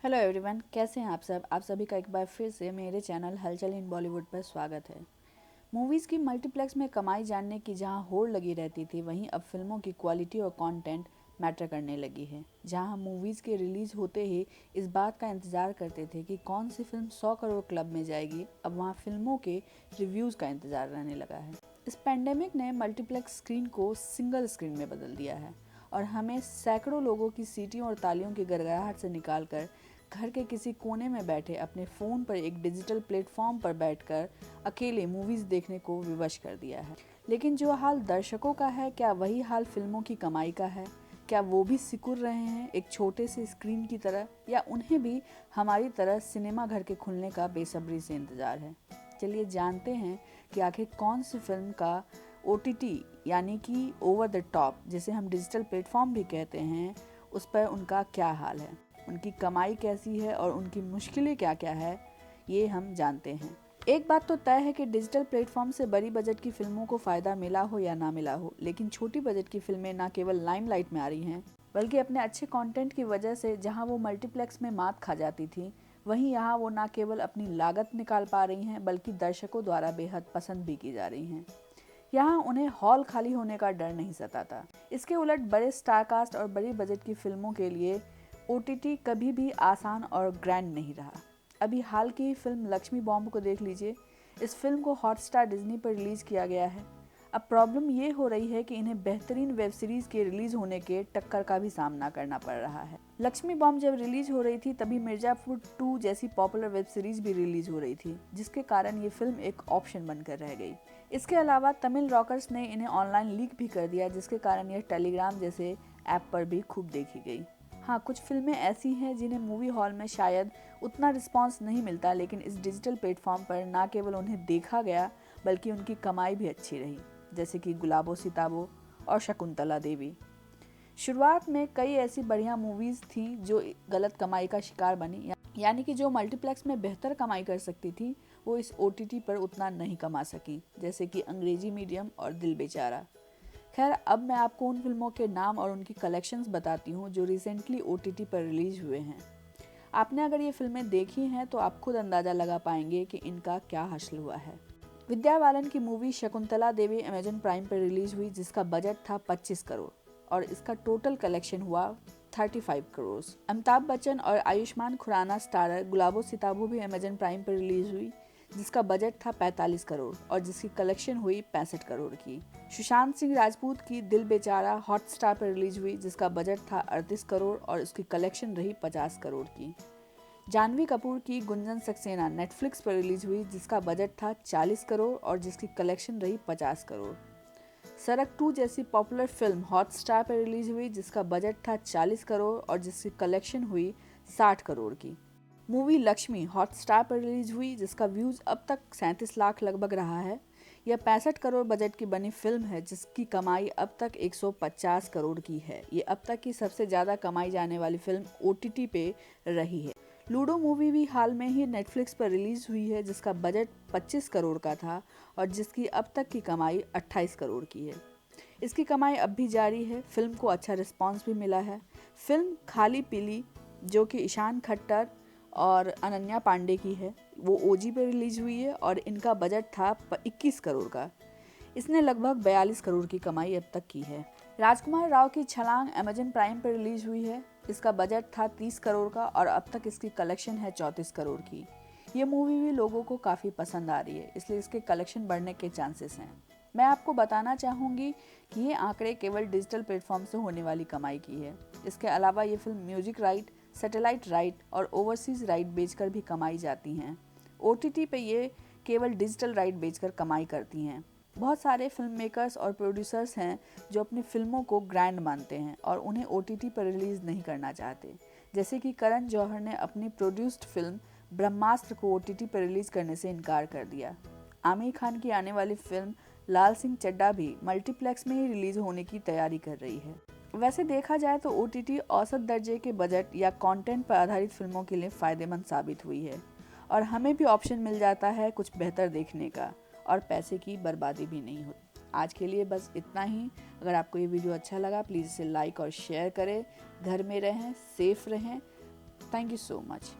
Hello everyone, कैसे हैं आप सब। आप सभी का एक बार फिर से मेरे चैनल हलचल इन बॉलीवुड पर स्वागत है। मूवीज़ की मल्टीप्लेक्स में कमाई जानने की जहां होड़ लगी रहती थी, वहीं अब फिल्मों की क्वालिटी और कंटेंट मैटर करने लगी है। जहां हम मूवीज़ के रिलीज़ होते ही इस बात का इंतज़ार करते थे कि कौन सी फिल्म 100 करोड़ क्लब में जाएगी, अब वहां फिल्मों के रिव्यूज़ का इंतज़ार रहने लगा है। इस पेंडेमिक ने मल्टीप्लेक्स स्क्रीन को सिंगल स्क्रीन में बदल दिया है और हमें सैकड़ों लोगों की सीटियों और तालियों की गड़गड़ाहट से निकालकर घर के किसी कोने में बैठे अपने फ़ोन पर एक डिजिटल प्लेटफॉर्म पर बैठकर अकेले मूवीज़ देखने को विवश कर दिया है। लेकिन जो हाल दर्शकों का है, क्या वही हाल फिल्मों की कमाई का है? क्या वो भी सिकुड़ रहे हैं एक छोटे से स्क्रीन की तरह, या उन्हें भी हमारी तरह सिनेमा घर के खुलने का बेसब्री से इंतज़ार है? चलिए जानते हैं कि आखिर कौन सी फिल्म का OTT यानी कि ओवर द टॉप, जिसे हम डिजिटल प्लेटफॉर्म भी कहते हैं, उस पर उनका क्या हाल है, उनकी कमाई कैसी है और उनकी मुश्किलें क्या क्या है, ये हम जानते हैं। एक बात तो तय है कि डिजिटल प्लेटफॉर्म से बड़ी बजट की फिल्मों को फ़ायदा मिला हो या ना मिला हो, लेकिन छोटी बजट की फिल्में ना केवल लाइमलाइट में आ रही हैं, बल्कि अपने अच्छे कंटेंट की वजह से जहां वो मल्टीप्लेक्स में मात खा जाती थी, वहीं यहाँ वो ना केवल अपनी लागत निकाल पा रही हैं, बल्कि दर्शकों द्वारा बेहद पसंद भी की जा रही हैं। यहाँ उन्हें हॉल खाली होने का डर नहीं सताता। इसके उलट बड़े स्टारकास्ट और बड़ी बजट की फिल्मों के लिए OTT कभी भी आसान और ग्रैंड नहीं रहा। अभी हाल की ही फिल्म लक्ष्मी बॉम्ब को देख लीजिए। इस फिल्म को हॉटस्टार डिज्नी पर रिलीज़ किया गया है। अब प्रॉब्लम ये हो रही है कि इन्हें बेहतरीन वेब सीरीज के रिलीज होने के टक्कर का भी सामना करना पड़ रहा है। लक्ष्मी बॉम्ब जब रिलीज हो रही थी, तभी मिर्जापुर 2 जैसी पॉपुलर वेब सीरीज भी रिलीज हो रही थी, जिसके कारण ये फिल्म एक ऑप्शन बनकर रह गई। इसके अलावा तमिल रॉकर्स ने इन्हें ऑनलाइन लीक भी कर दिया, जिसके कारण यह टेलीग्राम जैसे ऐप पर भी खूब देखी गई। हाँ, कुछ फिल्में ऐसी हैं जिन्हें मूवी हॉल में शायद उतना रिस्पांस नहीं मिलता, लेकिन इस डिजिटल प्लेटफॉर्म पर ना केवल उन्हें देखा गया, बल्कि उनकी कमाई भी अच्छी रही, जैसे कि गुलाबो सिताबो और शकुंतला देवी। शुरुआत में कई ऐसी बढ़िया मूवीज़ थी जो गलत कमाई का शिकार बनी, यानी कि जो मल्टीप्लेक्स में बेहतर कमाई कर सकती थी, वो इस OTT पर उतना नहीं कमा सकी, जैसे कि अंग्रेजी मीडियम और दिल बेचारा। खैर, अब मैं आपको उन फिल्मों के नाम और उनकी कलेक्शंस बताती हूँ जो रिसेंटली OTT पर रिलीज हुए हैं। आपने अगर ये फिल्में देखी हैं तो आप खुद अंदाज़ा लगा पाएंगे कि इनका क्या हासिल हुआ है। विद्या बालन की movie Shakuntala Devi Amazon prime पर रिलीज हुई, जिसका बजट था 25 करोड़ और इसका टोटल कलेक्शन हुआ 35 करोड़। अमिताभ बच्चन और आयुष्मान खुराना स्टारर गुलाबो सिताबो भी अमेजन प्राइम पर रिलीज हुई, जिसका बजट था 45 करोड़ और जिसकी कलेक्शन हुई 65 करोड़ की। सुशांत सिंह राजपूत की दिल बेचारा हॉटस्टार पर रिलीज हुई, जिसका बजट था 38 करोड़ और उसकी कलेक्शन रही 50 करोड़ की। जानवी कपूर की गुंजन सक्सेना नेटफ्लिक्स पर रिलीज हुई, जिसका बजट था 40 करोड़ और जिसकी कलेक्शन रही 50 करोड़। सड़क 2 जैसी पॉपुलर फिल्म हॉटस्टार पर रिलीज हुई, जिसका बजट था 40 करोड़ और जिसकी कलेक्शन हुई 60 करोड़ की। मूवी लक्ष्मी हॉटस्टार पर रिलीज हुई, जिसका व्यूज़ अब तक 37 लाख लगभग रहा है। यह 65 करोड़ बजट की बनी फिल्म है, जिसकी कमाई अब तक 150 करोड़ की है। ये अब तक की सबसे ज़्यादा कमाई जाने वाली फिल्म OTT पे रही है। लूडो मूवी भी हाल में ही नेटफ्लिक्स पर रिलीज हुई है, जिसका बजट 25 करोड़ का था और जिसकी अब तक की कमाई 28 करोड़ की है। इसकी कमाई अब भी जारी है। फिल्म को अच्छा रिस्पांस भी मिला है। फिल्म खाली पीली, जो कि ईशान खट्टर और अनन्या पांडे की है, वो OG पे रिलीज हुई है और इनका बजट था 21 करोड़ का। इसने लगभग 42 करोड़ की कमाई अब तक की है। राजकुमार राव की छलांग अमेजन प्राइम पर रिलीज हुई है। इसका बजट था 30 करोड़ का और अब तक इसकी कलेक्शन है 34 करोड़ की। ये मूवी भी लोगों को काफ़ी पसंद आ रही है, इसलिए इसके कलेक्शन बढ़ने के चांसेस हैं। मैं आपको बताना चाहूँगी कि ये आंकड़े केवल डिजिटल प्लेटफॉर्म से होने वाली कमाई की है। इसके अलावा ये film music right, satellite right और ओवरसीज राइट बेचकर भी कमाई जाती हैं। OTT पे ये केवल डिजिटल राइट बेचकर कमाई करती हैं। बहुत सारे फिल्म मेकर्स और प्रोड्यूसर्स हैं जो अपनी फिल्मों को ग्रैंड मानते हैं और उन्हें OTT पर रिलीज़ नहीं करना चाहते, जैसे कि करण जौहर ने अपनी प्रोड्यूस्ड फिल्म ब्रह्मास्त्र को OTT पर रिलीज़ करने से इनकार कर दिया। आमिर खान की आने वाली फिल्म लाल सिंह चड्ढा भी मल्टीप्लेक्स में ही रिलीज़ होने की तैयारी कर रही है। वैसे देखा जाए तो OTT औसत दर्जे के बजट या कंटेंट पर आधारित फिल्मों के लिए फ़ायदेमंद साबित हुई है और हमें भी ऑप्शन मिल जाता है कुछ बेहतर देखने का और पैसे की बर्बादी भी नहीं होती। आज के लिए बस इतना ही। अगर आपको ये वीडियो अच्छा लगा, प्लीज़ इसे लाइक और शेयर करें। घर में रहें, सेफ रहें थैंक यू सो मच।